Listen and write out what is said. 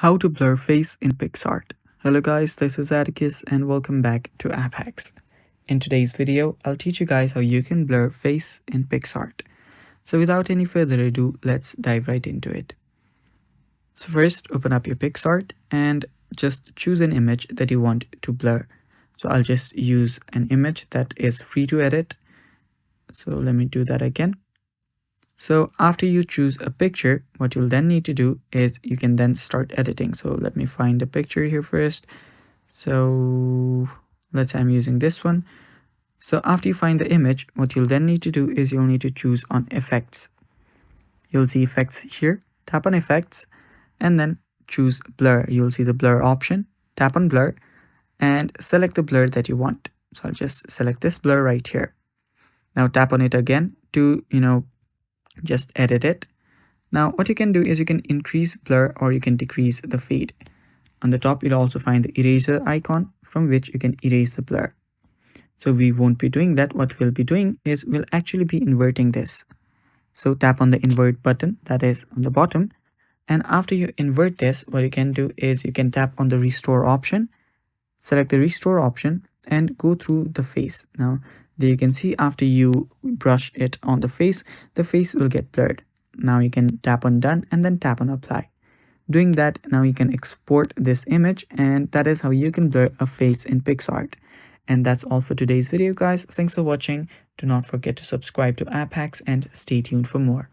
How to blur face in PicsArt. Hello guys, this is Atticus and welcome back to App Hacks. In today's video, I'll teach you guys how you can blur face in PicsArt. So without any further ado, let's dive right into it. So first, open up your PicsArt and just choose an image that you want to blur. So I'll just use an image that is free to edit. So let me do that again. So after you choose a picture, what you'll then need to do is you can then start editing. So let me find a picture here first. So let's say I'm using this one. So after you find the image, what you'll then need to do is you'll need to choose on effects. You'll see effects here, tap on effects and then choose blur. You'll see the blur option, tap on blur and select the blur that you want. So I'll just select this blur right here. Now tap on it again to, just edit it. Now what you can do is you can increase blur or you can decrease the fade. On the top you'll also find the eraser icon from which you can erase the blur. So we won't be doing that. What we'll be doing is we'll actually be inverting this. So tap on the invert button that is on the bottom, and after you invert this, what you can do is you can tap on the restore option, select the restore option and go through the face. Now there you can see after you brush it on the face will get blurred. Now you can tap on done and then tap on apply. Doing that, now you can export this image, and that is how you can blur a face in PicsArt. And that's all for today's video guys. Thanks for watching. Do not forget to subscribe to App Hacks and stay tuned for more.